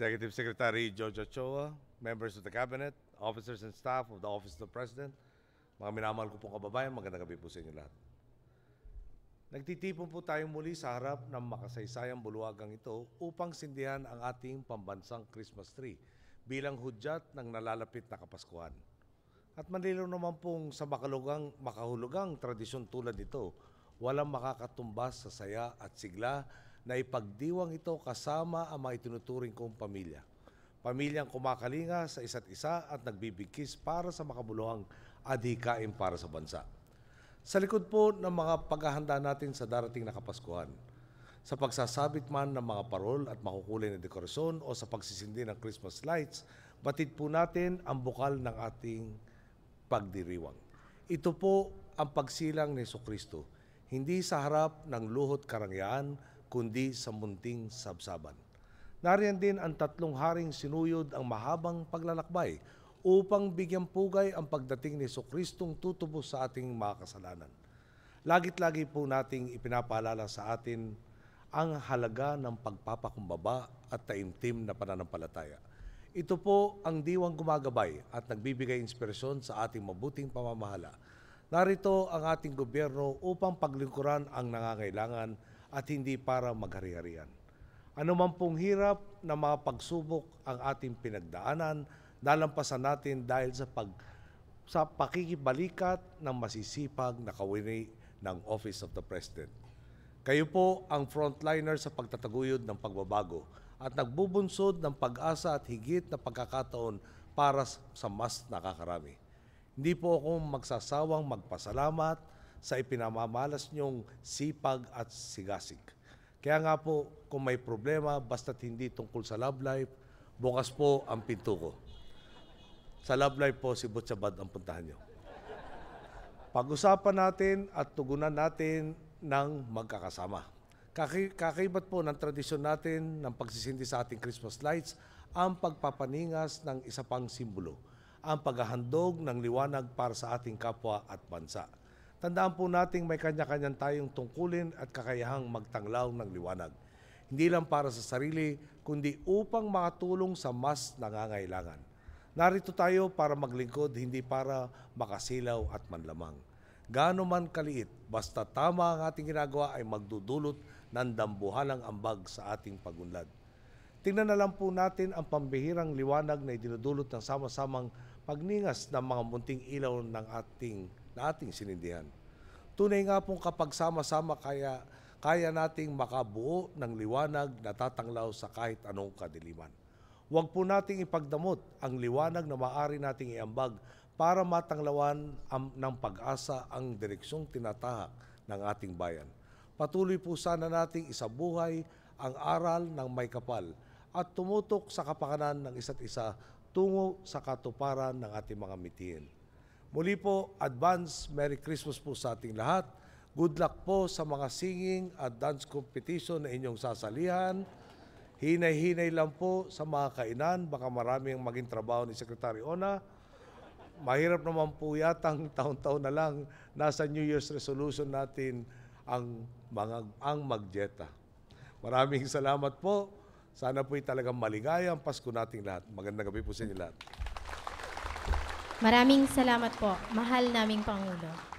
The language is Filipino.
Executive Secretary George Ochoa, members of the Cabinet, officers and staff of the Office of the President, mga minamahal ko pong kababayan, magandang gabi po sa inyo lahat. Nagtitipon po tayo muli sa harap ng makasaysayang bulwagang ito upang sindihan ang ating pambansang Christmas tree bilang hudyat ng nalalapit na Kapaskuhan. At manliliw naman pong sa makahulugang tradisyon tulad nito, walang makakatumbas sa saya at sigla na ipagdiwang ito kasama ang mga itinuturing kong pamilya. Pamilyang kumakalinga sa isa't isa at nagbibigkis para sa makabuluhang adhikain para sa bansa. Sa likod po ng mga paghahanda natin sa darating na Kapaskuhan, sa pagsasabit man ng mga parol at makukulay na dekorasyon o sa pagsisindi ng Christmas lights, batid po natin ang bukal ng ating pagdiriwang. Ito po ang pagsilang ni Jesucristo, hindi sa harap ng luhot karangyaan, kundi sa munting sabsaban. Nariyan din ang 3 haring sinuyod ang mahabang paglalakbay upang bigyang pugay ang pagdating ni Jesucristong tutubos sa ating mga kasalanan. Lagit-lagi po nating ipinapaalala sa atin ang halaga ng pagpapakumbaba at taimtim na pananampalataya. Ito po ang diwang gumagabay at nagbibigay inspirasyon sa ating mabuting pamamahala. Narito ang ating gobyerno upang paglingkuran ang nangangailangan at hindi para maghari-harian. Ano man pong hirap na mga pagsubok ang ating pinagdaanan, nalampasan natin dahil sa pakikibalikat ng masisipag na kawini ng Office of the President. Kayo po ang frontliner sa pagtataguyod ng pagbabago at nagbubunsod ng pag-asa at higit na pagkakataon para sa mas nakakarami. Hindi po ako magsasawang magpasalamat sa ipinamamalas niyong sipag at sigasig. Kaya nga po, kung may problema basta't hindi tungkol sa love life, bukas po ang pinto ko. Sa love life po, si Butchabad ang puntahan niyo. Pag-usapan natin at tugunan natin ng magkakasama. Kakaibat po ng tradisyon natin ng pagsisindi sa ating Christmas lights ang pagpapaningas ng isa pang simbolo, ang paghahandog ng liwanag para sa ating kapwa at bansa. Tandaan po nating may kanya-kanyang tayong tungkulin at kakayahang magtanglaw ng liwanag. Hindi lang para sa sarili, kundi upang makatulong sa mas nangangailangan. Narito tayo para maglingkod, hindi para makasilaw at manlamang. Gaano man kaliit, basta tama ang ating ginagawa ay magdudulot ng dambuhalang ambag sa ating pagunlad. Tingnan na lang po natin ang pambihirang liwanag na idinudulot ng sama-samang pagningas ng mga munting ilaw ng ating sinindihan. Tunay nga pong kapag sama-sama kaya nating makabuo ng liwanag na tatanglaw sa kahit anong kadiliman. Huwag po nating ipagdamot ang liwanag na maaari nating iambag para matanglawan ng pag-asa ang direksyong tinatahak ng ating bayan. Patuloy po sana nating isabuhay ang aral ng may kapal at tumutok sa kapakanan ng isa't isa tungo sa katuparan ng ating mga mithiin. Muli po, advance Merry Christmas po sa ating lahat. Good luck po sa mga singing at dance competition na inyong sasalihan. Hinay-hinay lang po sa mga kainan, baka maraming maging trabaho ni Secretary Ona. Mahirap naman po yatang taon-taon na lang nasa New Year's resolution natin ang magjeta. Maraming salamat po. Sana po'y talagang maligaya ang Pasko nating lahat. Magandang gabi po sa inyo lahat. Maraming salamat po, mahal naming Pangulo.